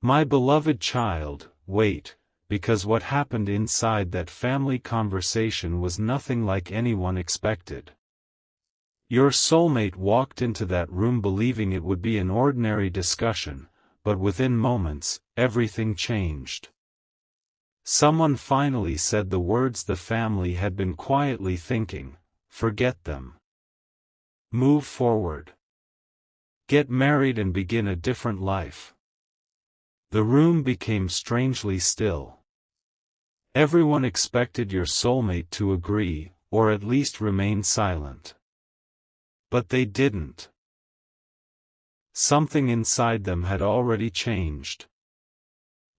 My beloved child, wait, because what happened inside that family conversation was nothing like anyone expected. Your soulmate walked into that room believing it would be an ordinary discussion, but within moments, everything changed. Someone finally said the words the family had been quietly thinking: forget them. Move forward. Get married and begin a different life. The room became strangely still. Everyone expected your soulmate to agree, or at least remain silent. But they didn't. Something inside them had already changed.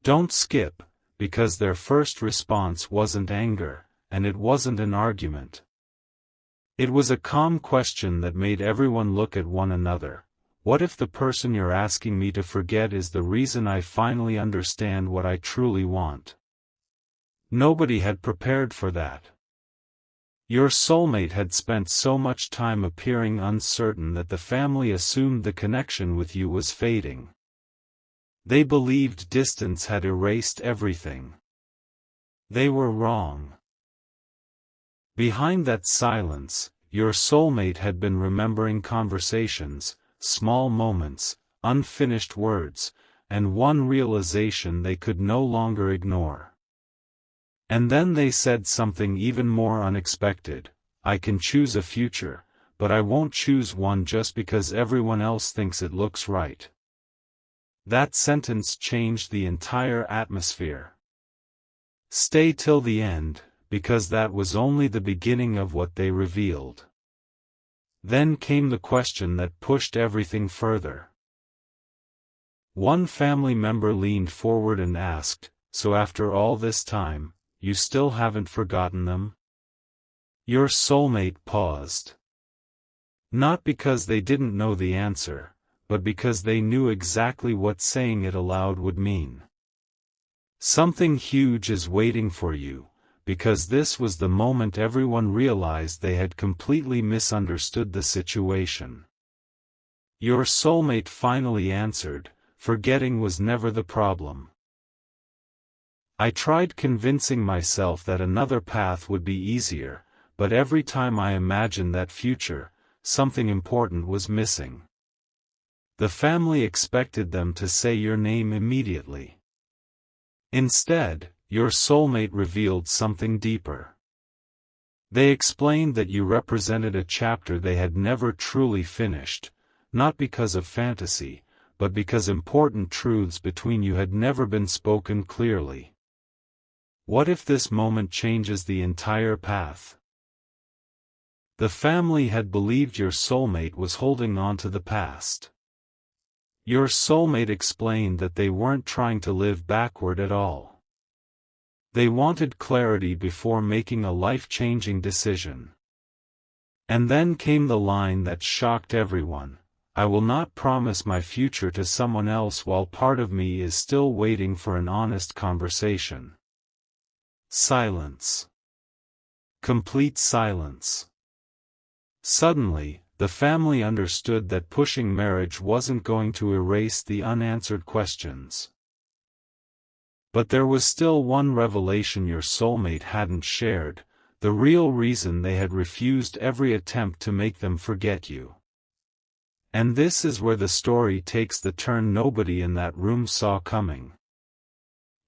Don't skip, because their first response wasn't anger, and it wasn't an argument. It was a calm question that made everyone look at one another. What if the person you're asking me to forget is the reason I finally understand what I truly want? Nobody had prepared for that. Your soulmate had spent so much time appearing uncertain that the family assumed the connection with you was fading. They believed distance had erased everything. They were wrong. Behind that silence, your soulmate had been remembering conversations, small moments, unfinished words, and one realization they could no longer ignore. And then they said something even more unexpected: I can choose a future, but I won't choose one just because everyone else thinks it looks right. That sentence changed the entire atmosphere. Stay till the end, because that was only the beginning of what they revealed. Then came the question that pushed everything further. One family member leaned forward and asked, "So after all this time, you still haven't forgotten them?" Your soulmate paused. Not because they didn't know the answer, but because they knew exactly what saying it aloud would mean. Something huge is waiting for you, because this was the moment everyone realized they had completely misunderstood the situation. Your soulmate finally answered, "Forgetting was never the problem. I tried convincing myself that another path would be easier, but every time I imagined that future, something important was missing." The family expected them to say your name immediately. Instead, your soulmate revealed something deeper. They explained that you represented a chapter they had never truly finished, not because of fantasy, but because important truths between you had never been spoken clearly. What if this moment changes the entire path? The family had believed your soulmate was holding on to the past. Your soulmate explained that they weren't trying to live backward at all. They wanted clarity before making a life-changing decision. And then came the line that shocked everyone: "I will not promise my future to someone else while part of me is still waiting for an honest conversation." Silence. Complete silence. Suddenly, the family understood that pushing marriage wasn't going to erase the unanswered questions. But there was still one revelation your soulmate hadn't shared: the real reason they had refused every attempt to make them forget you. And this is where the story takes the turn nobody in that room saw coming.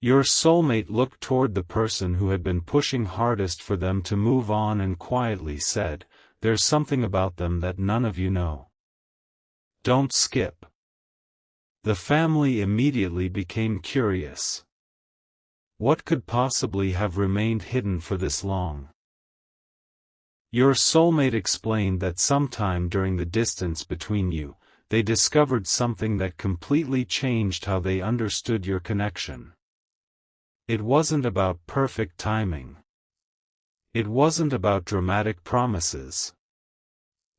Your soulmate looked toward the person who had been pushing hardest for them to move on and quietly said, "There's something about them that none of you know. Don't skip." The family immediately became curious. What could possibly have remained hidden for this long? Your soulmate explained that sometime during the distance between you, they discovered something that completely changed how they understood your connection. It wasn't about perfect timing. It wasn't about dramatic promises.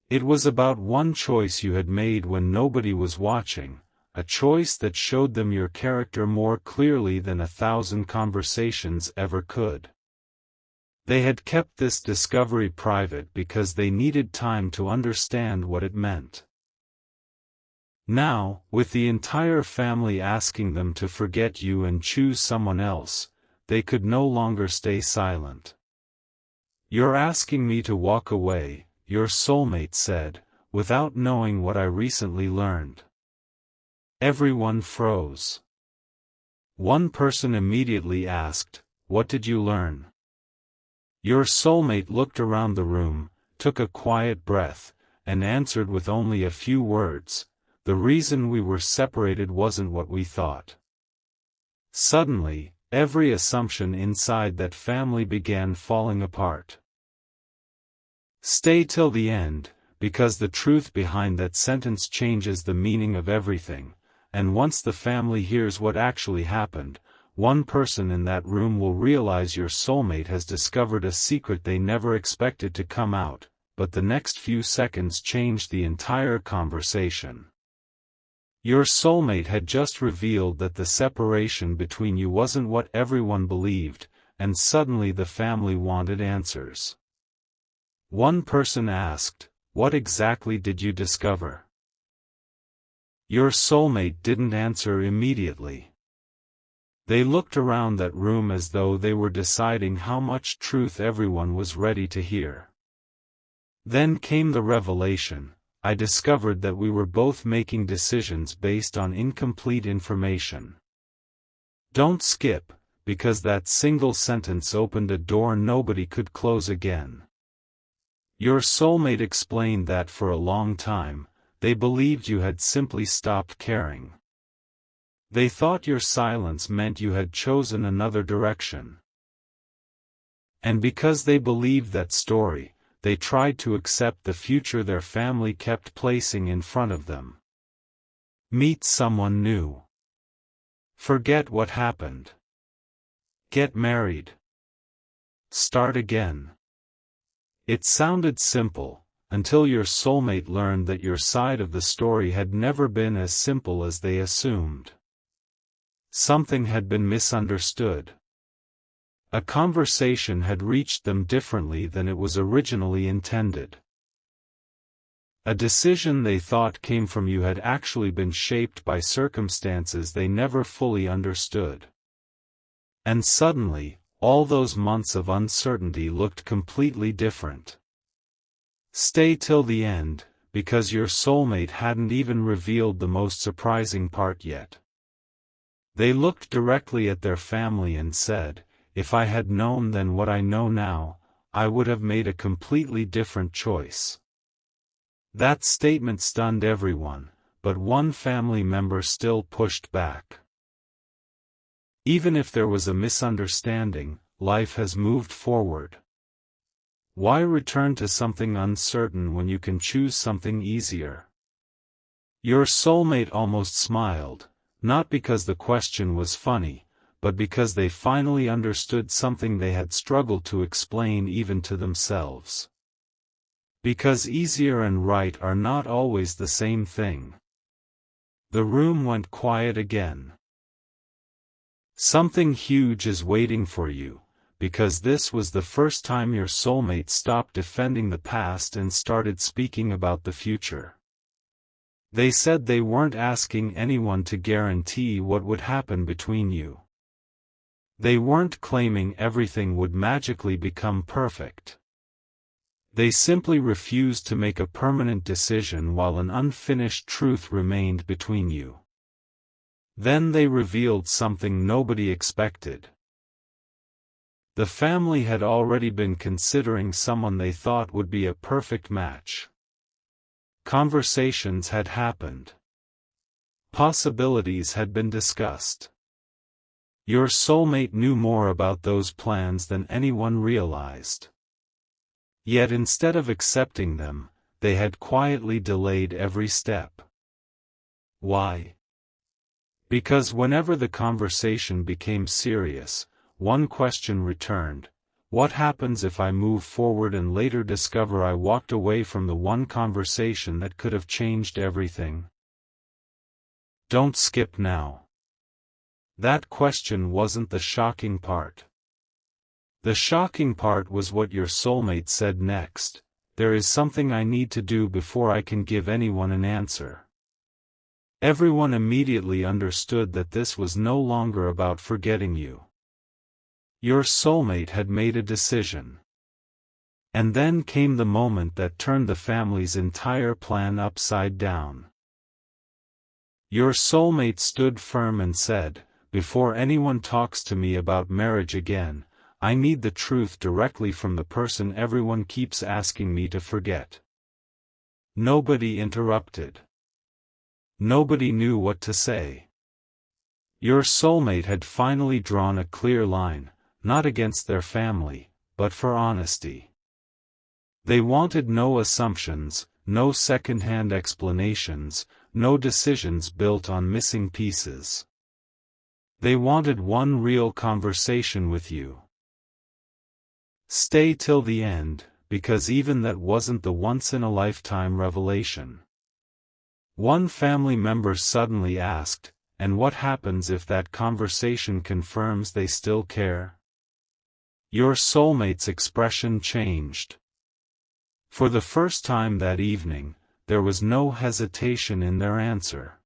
It was about one choice you had made when nobody was watching, a choice that showed them your character more clearly than 1,000 conversations ever could. They had kept this discovery private because they needed time to understand what it meant. Now, with the entire family asking them to forget you and choose someone else, they could no longer stay silent. "You're asking me to walk away," your soulmate said, "without knowing what I recently learned." Everyone froze. One person immediately asked, "What did you learn?" Your soulmate looked around the room, took a quiet breath, and answered with only a few words, "The reason we were separated wasn't what we thought." Suddenly, every assumption inside that family began falling apart. Stay till the end, because the truth behind that sentence changes the meaning of everything, and once the family hears what actually happened, one person in that room will realize your soulmate has discovered a secret they never expected to come out, but the next few seconds changed the entire conversation. Your soulmate had just revealed that the separation between you wasn't what everyone believed, and suddenly the family wanted answers. One person asked, "What exactly did you discover?" Your soulmate didn't answer immediately. They looked around that room as though they were deciding how much truth everyone was ready to hear. Then came the revelation: "I discovered that we were both making decisions based on incomplete information." Don't skip, because that single sentence opened a door nobody could close again. Your soulmate explained that for a long time, they believed you had simply stopped caring. They thought your silence meant you had chosen another direction. And because they believed that story, they tried to accept the future their family kept placing in front of them. Meet someone new. Forget what happened. Get married. Start again. It sounded simple, until your soulmate learned that your side of the story had never been as simple as they assumed. Something had been misunderstood. A conversation had reached them differently than it was originally intended. A decision they thought came from you had actually been shaped by circumstances they never fully understood. And suddenly, all those months of uncertainty looked completely different. Stay till the end, because your soulmate hadn't even revealed the most surprising part yet. They looked directly at their family and said, "If I had known then what I know now, I would have made a completely different choice." That statement stunned everyone, but one family member still pushed back. Even if there was a misunderstanding, life has moved forward. Why return to something uncertain when you can choose something easier? Your soulmate almost smiled, not because the question was funny, but because they finally understood something they had struggled to explain even to themselves. Because easier and right are not always the same thing. The room went quiet again. Something huge is waiting for you, because this was the first time your soulmate stopped defending the past and started speaking about the future. They said they weren't asking anyone to guarantee what would happen between you. They weren't claiming everything would magically become perfect. They simply refused to make a permanent decision while an unfinished truth remained between you. Then they revealed something nobody expected. The family had already been considering someone they thought would be a perfect match. Conversations had happened. Possibilities had been discussed. Your soulmate knew more about those plans than anyone realized. Yet instead of accepting them, they had quietly delayed every step. Why? Because whenever the conversation became serious, one question returned: what happens if I move forward and later discover I walked away from the one conversation that could have changed everything? Don't skip now. That question wasn't the shocking part. The shocking part was what your soulmate said next: "There is something I need to do before I can give anyone an answer." Everyone immediately understood that this was no longer about forgetting you. Your soulmate had made a decision. And then came the moment that turned the family's entire plan upside down. Your soulmate stood firm and said, "Before anyone talks to me about marriage again, I need the truth directly from the person everyone keeps asking me to forget." Nobody interrupted. Nobody knew what to say. Your soulmate had finally drawn a clear line, not against their family, but for honesty. They wanted no assumptions, no second-hand explanations, no decisions built on missing pieces. They wanted one real conversation with you. Stay till the end, because even that wasn't the once-in-a-lifetime revelation. One family member suddenly asked, "And what happens if that conversation confirms they still care?" Your soulmate's expression changed. For the first time that evening, there was no hesitation in their answer.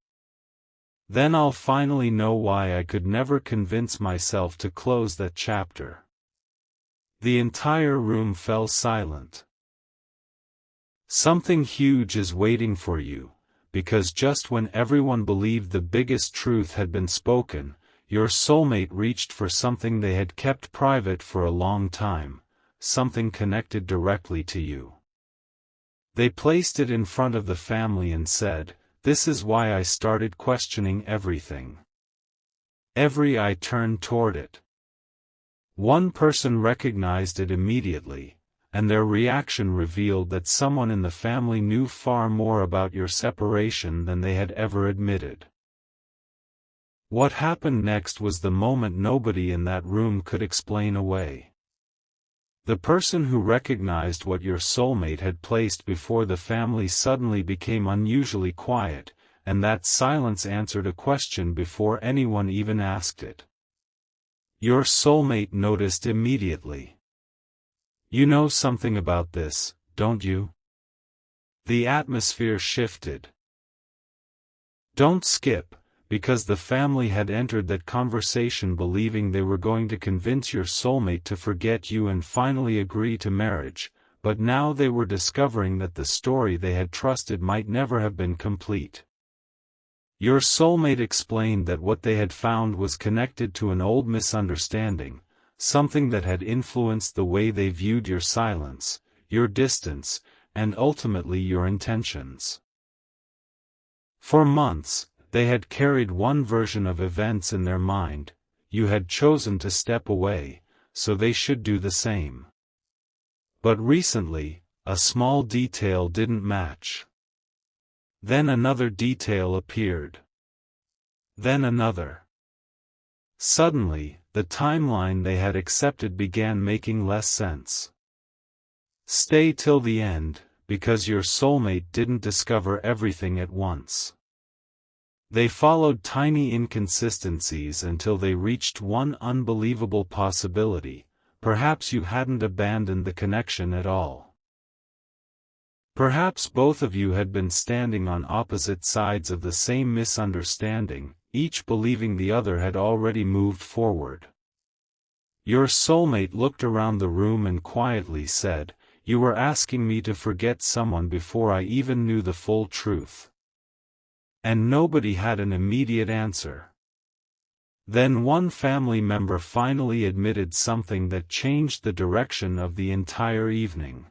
"Then I'll finally know why I could never convince myself to close that chapter." The entire room fell silent. Something huge is waiting for you, because just when everyone believed the biggest truth had been spoken, your soulmate reached for something they had kept private for a long time, something connected directly to you. They placed it in front of the family and said, "This is why I started questioning everything." Every eye turned toward it. One person recognized it immediately, and their reaction revealed that someone in the family knew far more about your separation than they had ever admitted. What happened next was the moment nobody in that room could explain away. The person who recognized what your soulmate had placed before the family suddenly became unusually quiet, and that silence answered a question before anyone even asked it. Your soulmate noticed immediately. "You know something about this, don't you?" The atmosphere shifted. Don't skip, because the family had entered that conversation believing they were going to convince your soulmate to forget you and finally agree to marriage, but now they were discovering that the story they had trusted might never have been complete. Your soulmate explained that what they had found was connected to an old misunderstanding, something that had influenced the way they viewed your silence, your distance, and ultimately your intentions. For months, they had carried one version of events in their mind: you had chosen to step away, so they should do the same. But recently, a small detail didn't match. Then another detail appeared. Then another. Suddenly, the timeline they had accepted began making less sense. Stay till the end, because your soulmate didn't discover everything at once. They followed tiny inconsistencies until they reached one unbelievable possibility: perhaps you hadn't abandoned the connection at all. Perhaps both of you had been standing on opposite sides of the same misunderstanding, each believing the other had already moved forward. Your soulmate looked around the room and quietly said, "You were asking me to forget someone before I even knew the full truth." And nobody had an immediate answer. Then one family member finally admitted something that changed the direction of the entire evening.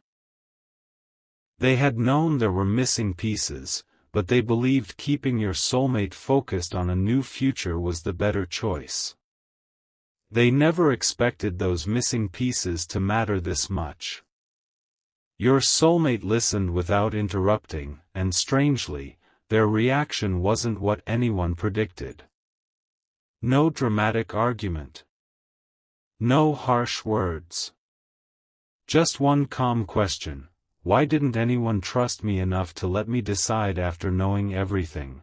They had known there were missing pieces, but they believed keeping your soulmate focused on a new future was the better choice. They never expected those missing pieces to matter this much. Your soulmate listened without interrupting, and strangely, their reaction wasn't what anyone predicted. No dramatic argument. No harsh words. Just one calm question: why didn't anyone trust me enough to let me decide after knowing everything?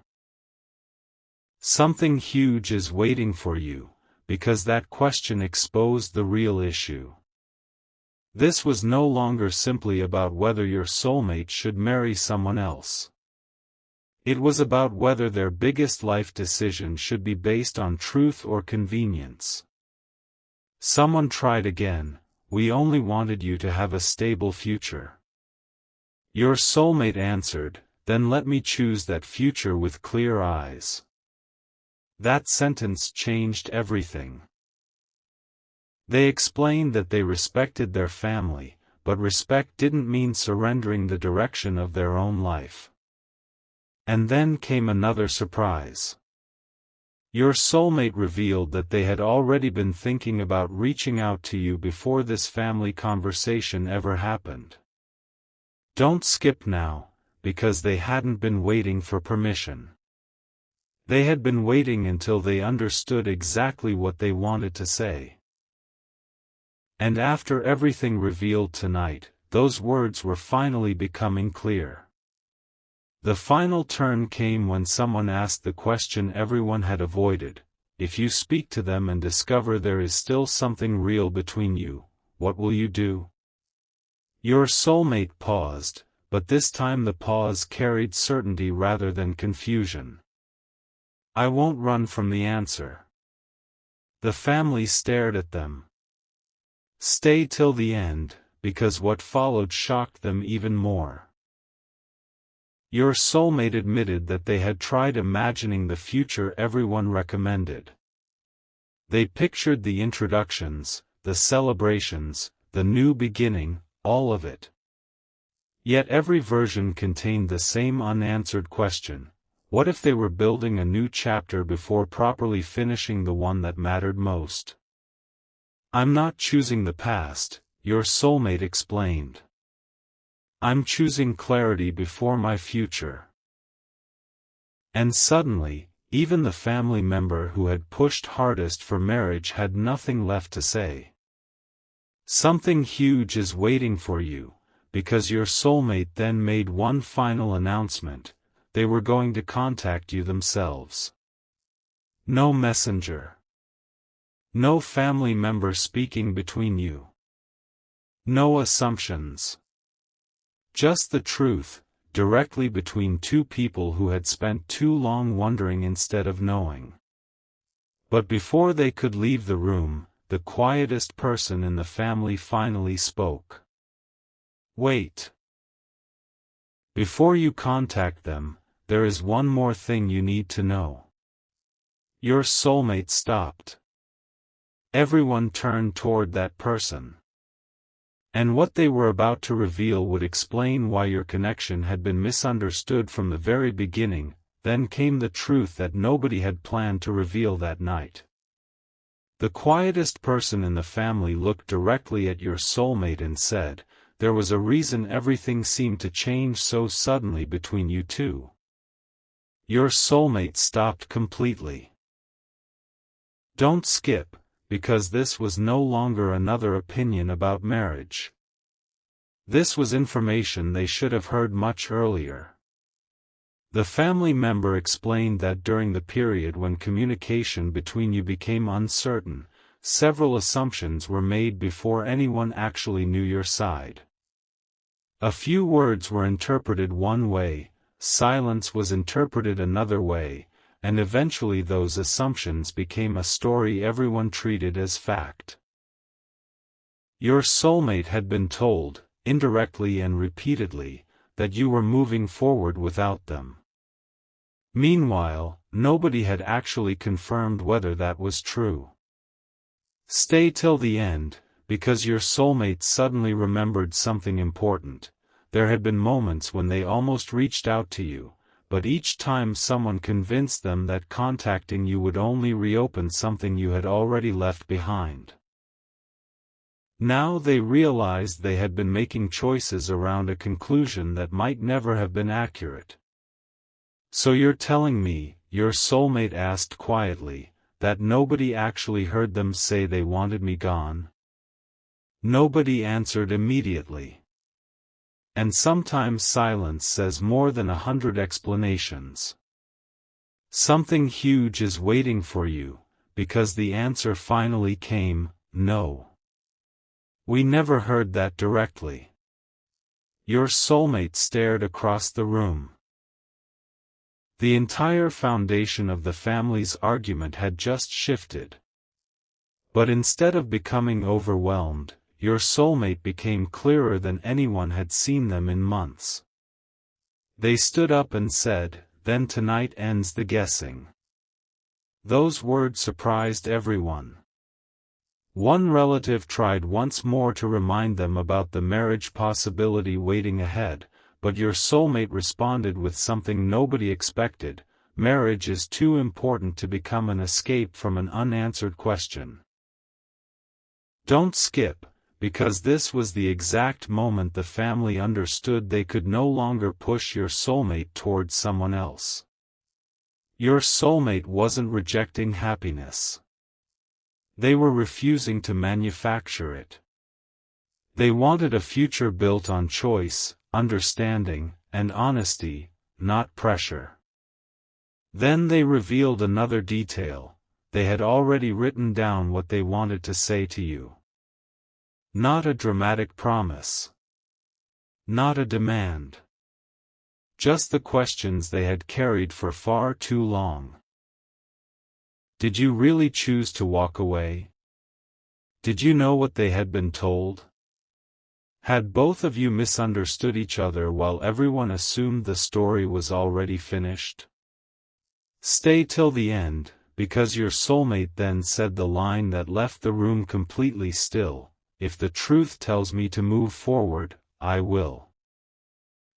Something huge is waiting for you, because that question exposed the real issue. This was no longer simply about whether your soulmate should marry someone else. It was about whether their biggest life decision should be based on truth or convenience. Someone tried again, "We only wanted you to have a stable future." Your soulmate answered, "Then let me choose that future with clear eyes." That sentence changed everything. They explained that they respected their family, but respect didn't mean surrendering the direction of their own life. And then came another surprise. Your soulmate revealed that they had already been thinking about reaching out to you before this family conversation ever happened. Don't skip now, because they hadn't been waiting for permission. They had been waiting until they understood exactly what they wanted to say. And after everything revealed tonight, those words were finally becoming clear. The final turn came when someone asked the question everyone had avoided: if you speak to them and discover there is still something real between you, what will you do? Your soulmate paused, but this time the pause carried certainty rather than confusion. "I won't run from the answer." The family stared at them. "Stay till the end," because what followed shocked them even more. Your soulmate admitted that they had tried imagining the future everyone recommended. They pictured the introductions, the celebrations, the new beginning, all of it. Yet every version contained the same unanswered question: what if they were building a new chapter before properly finishing the one that mattered most? "I'm not choosing the past," your soulmate explained. "I'm choosing clarity before my future." And suddenly, even the family member who had pushed hardest for marriage had nothing left to say. "Something huge is waiting for you," because your soulmate then made one final announcement: they were going to contact you themselves. No messenger. No family member speaking between you. No assumptions. Just the truth, directly between two people who had spent too long wondering instead of knowing. But before they could leave the room, the quietest person in the family finally spoke. "Wait. Before you contact them, there is one more thing you need to know." Your soulmate stopped. Everyone turned toward that person. And what they were about to reveal would explain why your connection had been misunderstood from the very beginning. Then came the truth that nobody had planned to reveal that night. The quietest person in the family looked directly at your soulmate and said, "There was a reason everything seemed to change so suddenly between you two." Your soulmate stopped completely. Don't skip, because this was no longer another opinion about marriage. This was information they should have heard much earlier. The family member explained that during the period when communication between you became uncertain, several assumptions were made before anyone actually knew your side. A few words were interpreted one way, silence was interpreted another way, and eventually those assumptions became a story everyone treated as fact. Your soulmate had been told, indirectly and repeatedly, that you were moving forward without them. Meanwhile, nobody had actually confirmed whether that was true. Stay till the end, because your soulmate suddenly remembered something important. There had been moments when they almost reached out to you, but each time someone convinced them that contacting you would only reopen something you had already left behind. Now they realized they had been making choices around a conclusion that might never have been accurate. "So you're telling me," your soulmate asked quietly, "that nobody actually heard them say they wanted me gone?" Nobody answered immediately. And sometimes silence says more than 100 explanations. Something huge is waiting for you, because the answer finally came: no. We never heard that directly. Your soulmate stared across the room. The entire foundation of the family's argument had just shifted. But instead of becoming overwhelmed, your soulmate became clearer than anyone had seen them in months. They stood up and said, "Then tonight ends the guessing." Those words surprised everyone. One relative tried once more to remind them about the marriage possibility waiting ahead, but your soulmate responded with something nobody expected: "Marriage is too important to become an escape from an unanswered question." Don't skip, because this was the exact moment the family understood they could no longer push your soulmate towards someone else. Your soulmate wasn't rejecting happiness. They were refusing to manufacture it. They wanted a future built on choice, understanding, and honesty, not pressure. Then they revealed another detail: they had already written down what they wanted to say to you. Not a dramatic promise. Not a demand. Just the questions they had carried for far too long. Did you really choose to walk away? Did you know what they had been told? Had both of you misunderstood each other while everyone assumed the story was already finished? Stay till the end, because your soulmate then said the line that left the room completely still: "If the truth tells me to move forward, I will.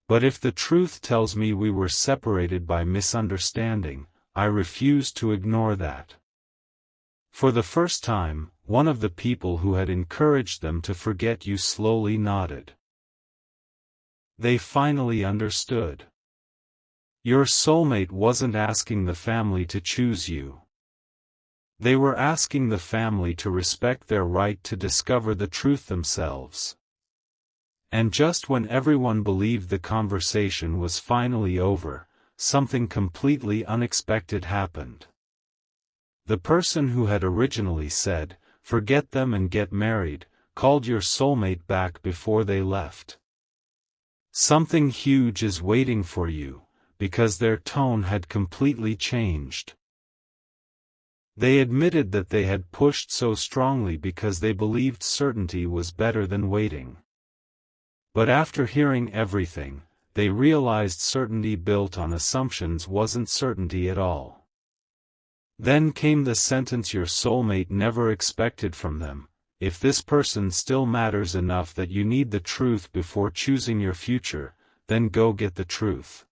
But if the truth tells me we were separated by misunderstanding, I refuse to ignore that." For the first time, one of the people who had encouraged them to forget you slowly nodded. They finally understood. Your soulmate wasn't asking the family to choose you. They were asking the family to respect their right to discover the truth themselves. And just when everyone believed the conversation was finally over, something completely unexpected happened. The person who had originally said, "Forget them and get married," called your soulmate back before they left. "Something huge is waiting for you," because their tone had completely changed. They admitted that they had pushed so strongly because they believed certainty was better than waiting. But after hearing everything, they realized certainty built on assumptions wasn't certainty at all. Then came the sentence your soulmate never expected from them: "If this person still matters enough that you need the truth before choosing your future, then go get the truth."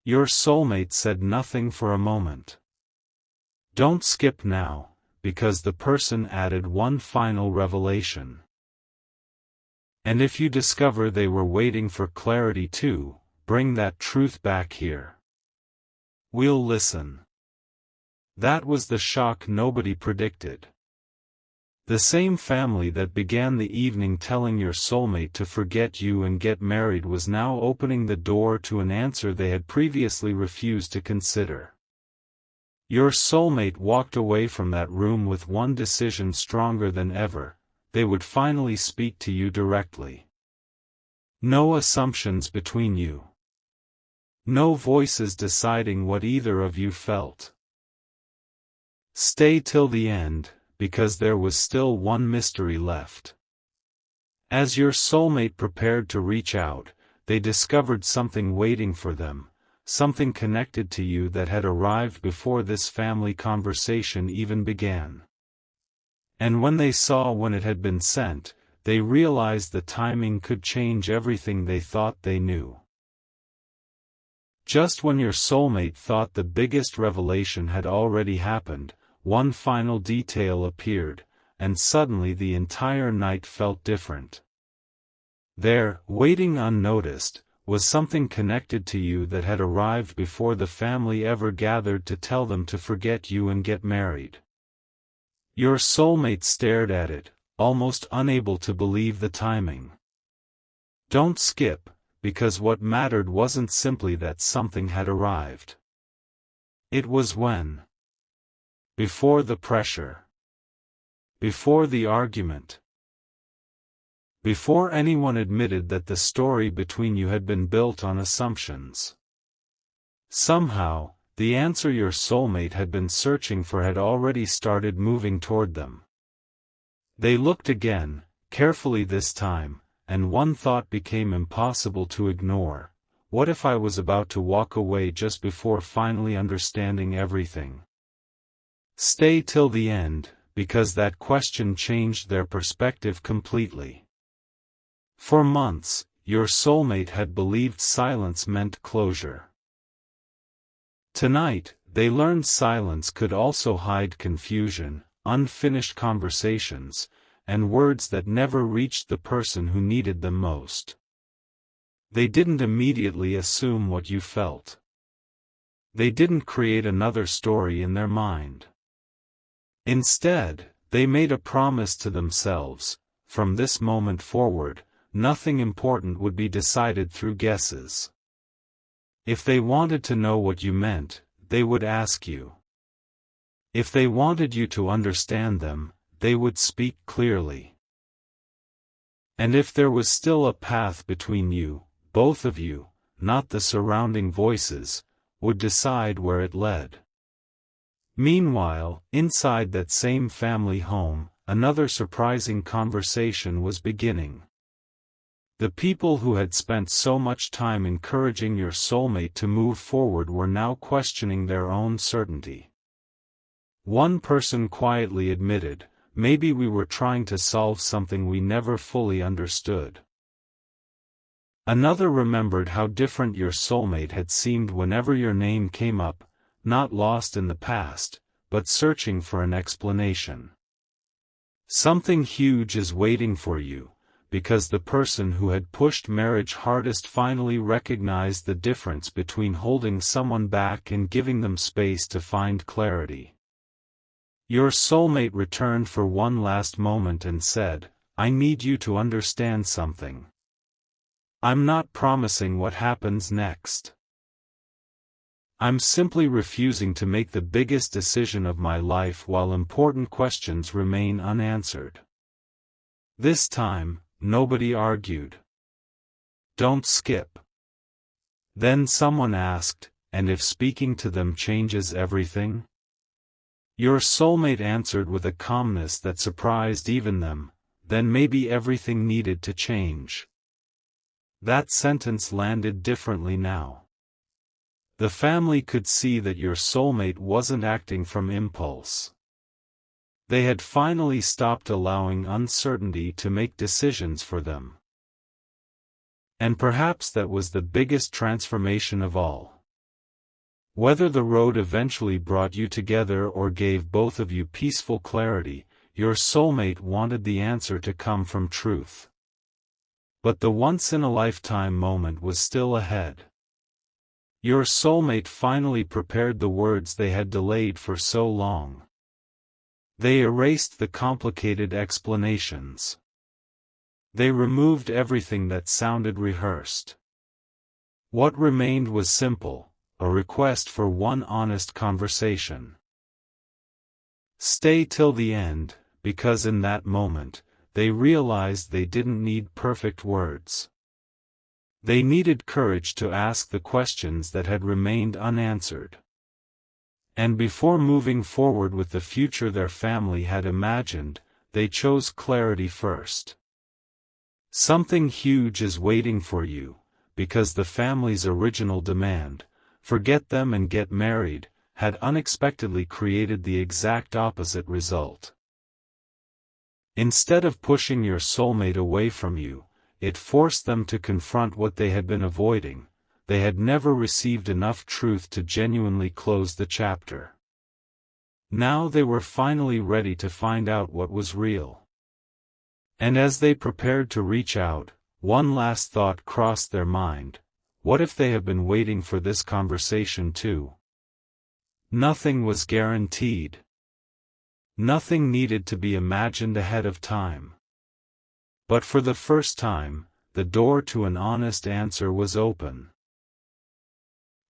Your soulmate said nothing for a moment. Don't skip now, because the person added one final revelation. "And if you discover they were waiting for clarity too, bring that truth back here. We'll listen." That was the shock nobody predicted. The same family that began the evening telling your soulmate to forget you and get married was now opening the door to an answer they had previously refused to consider. Your soulmate walked away from that room with one decision stronger than ever: they would finally speak to you directly. No assumptions between you. No voices deciding what either of you felt. Stay till the end, because there was still one mystery left. As your soulmate prepared to reach out, they discovered something waiting for them, something connected to you that had arrived before this family conversation even began. And when they saw when it had been sent, they realized the timing could change everything they thought they knew. Just when your soulmate thought the biggest revelation had already happened, one final detail appeared, and suddenly the entire night felt different. There, waiting unnoticed, was something connected to you that had arrived before the family ever gathered to tell them to forget you and get married. Your soulmate stared at it, almost unable to believe the timing. Don't skip, because what mattered wasn't simply that something had arrived. It was when. Before the pressure. Before the argument. Before anyone admitted that the story between you had been built on assumptions. Somehow, the answer your soulmate had been searching for had already started moving toward them. They looked again, carefully this time, and one thought became impossible to ignore. What if I was about to walk away just before finally understanding everything? Stay till the end, because that question changed their perspective completely. For months, your soulmate had believed silence meant closure. Tonight, they learned silence could also hide confusion, unfinished conversations, and words that never reached the person who needed them most. They didn't immediately assume what you felt. They didn't create another story in their mind. Instead, they made a promise to themselves: from this moment forward, nothing important would be decided through guesses. If they wanted to know what you meant, they would ask you. If they wanted you to understand them, they would speak clearly. And if there was still a path between you, both of you, not the surrounding voices, would decide where it led. Meanwhile, inside that same family home, another surprising conversation was beginning. The people who had spent so much time encouraging your soulmate to move forward were now questioning their own certainty. One person quietly admitted, "Maybe we were trying to solve something we never fully understood." Another remembered how different your soulmate had seemed whenever your name came up, not lost in the past, but searching for an explanation. Something huge is waiting for you, because the person who had pushed marriage hardest finally recognized the difference between holding someone back and giving them space to find clarity. Your soulmate returned for one last moment and said, "I need you to understand something. I'm not promising what happens next. I'm simply refusing to make the biggest decision of my life while important questions remain unanswered." This time, nobody argued. "Don't skip." Then someone asked, "And if speaking to them changes everything?" Your soulmate answered with a calmness that surprised even them, "Then maybe everything needed to change." That sentence landed differently now. The family could see that your soulmate wasn't acting from impulse. They had finally stopped allowing uncertainty to make decisions for them. And perhaps that was the biggest transformation of all. Whether the road eventually brought you together or gave both of you peaceful clarity, your soulmate wanted the answer to come from truth. But the once-in-a-lifetime moment was still ahead. Your soulmate finally prepared the words they had delayed for so long. They erased the complicated explanations. They removed everything that sounded rehearsed. What remained was simple: a request for one honest conversation. Stay till the end, because in that moment, they realized they didn't need perfect words. They needed courage to ask the questions that had remained unanswered. And before moving forward with the future their family had imagined, they chose clarity first. Something huge is waiting for you, because the family's original demand, "Forget them and get married," had unexpectedly created the exact opposite result. Instead of pushing your soulmate away from you, it forced them to confront what they had been avoiding. They had never received enough truth to genuinely close the chapter. Now they were finally ready to find out what was real. And as they prepared to reach out, one last thought crossed their mind: what if they have been waiting for this conversation too? Nothing was guaranteed. Nothing needed to be imagined ahead of time. But for the first time, the door to an honest answer was open.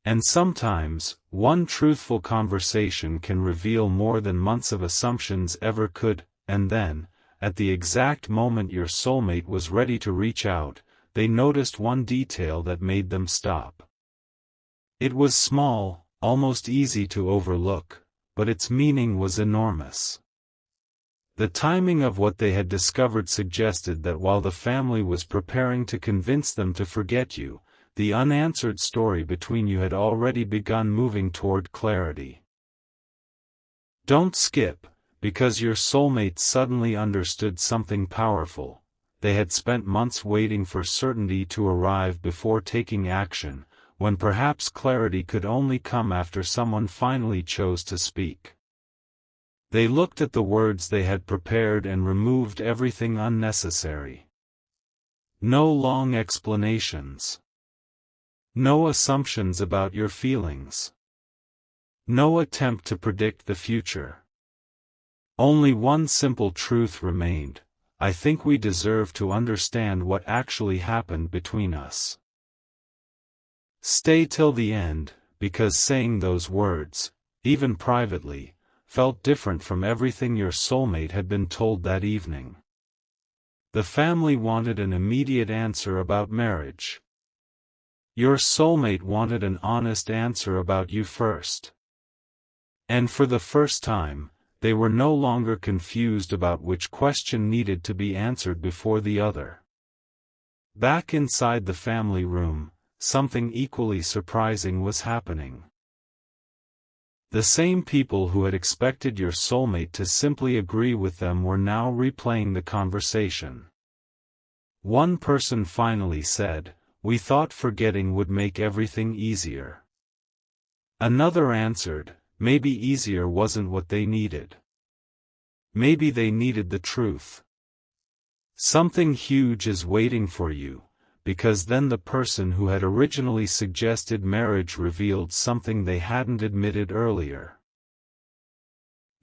And sometimes, one truthful conversation can reveal more than months of assumptions ever could. And then, at the exact moment your soulmate was ready to reach out, they noticed one detail that made them stop. It was small, almost easy to overlook, but its meaning was enormous. The timing of what they had discovered suggested that while the family was preparing to convince them to forget you, the unanswered story between you had already begun moving toward clarity. Don't skip, because your soulmate suddenly understood something powerful. They had spent months waiting for certainty to arrive before taking action, when perhaps clarity could only come after someone finally chose to speak. They looked at the words they had prepared and removed everything unnecessary. No long explanations. No assumptions about your feelings. No attempt to predict the future. Only one simple truth remained: I think we deserve to understand what actually happened between us. Stay till the end, because saying those words, even privately, felt different from everything your soulmate had been told that evening. The family wanted an immediate answer about marriage. Your soulmate wanted an honest answer about you first. And for the first time, they were no longer confused about which question needed to be answered before the other. Back inside the family room, something equally surprising was happening. The same people who had expected your soulmate to simply agree with them were now replaying the conversation. One person finally said, "We thought forgetting would make everything easier." Another answered, "Maybe easier wasn't what they needed. Maybe they needed the truth. Something huge is waiting for you," because then the person who had originally suggested marriage revealed something they hadn't admitted earlier.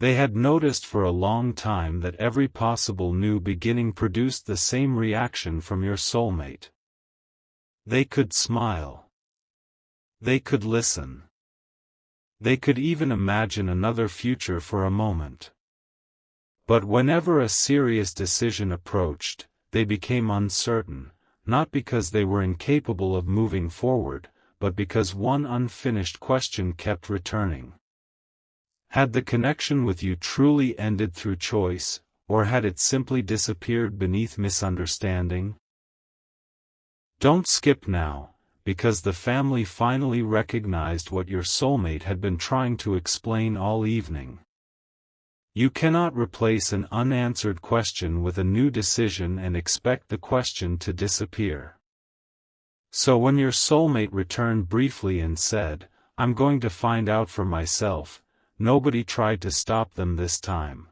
They had noticed for a long time that every possible new beginning produced the same reaction from your soulmate. They could smile. They could listen. They could even imagine another future for a moment. But whenever a serious decision approached, they became uncertain. Not because they were incapable of moving forward, but because one unfinished question kept returning. Had the connection with you truly ended through choice, or had it simply disappeared beneath misunderstanding? Don't skip now, because the family finally recognized what your soulmate had been trying to explain all evening. You cannot replace an unanswered question with a new decision and expect the question to disappear. So when your soulmate returned briefly and said, "I'm going to find out for myself," nobody tried to stop them this time.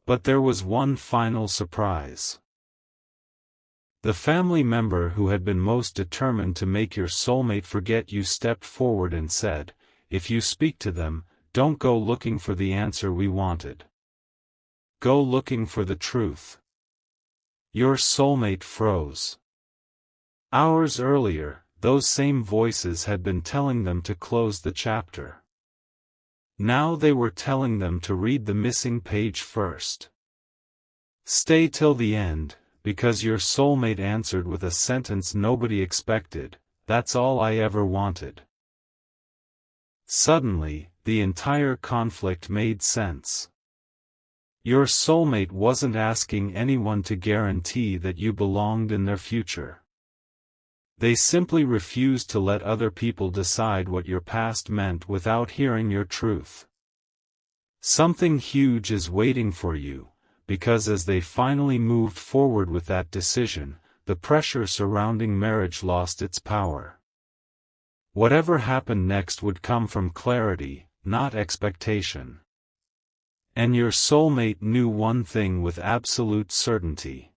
But there was one final surprise. The family member who had been most determined to make your soulmate forget you stepped forward and said, "If you speak to them, don't go looking for the answer we wanted. Go looking for the truth." Your soulmate froze. Hours earlier, those same voices had been telling them to close the chapter. Now they were telling them to read the missing page first. Stay till the end, because your soulmate answered with a sentence nobody expected, "That's all I ever wanted." Suddenly, the entire conflict made sense. Your soulmate wasn't asking anyone to guarantee that you belonged in their future. They simply refused to let other people decide what your past meant without hearing your truth. Something huge is waiting for you, because as they finally moved forward with that decision, the pressure surrounding marriage lost its power. Whatever happened next would come from clarity, not expectation. And your soulmate knew one thing with absolute certainty.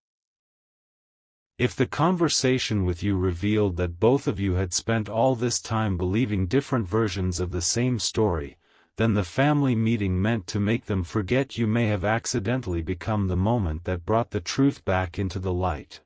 If the conversation with you revealed that both of you had spent all this time believing different versions of the same story, then the family meeting meant to make them forget you may have accidentally become the moment that brought the truth back into the light.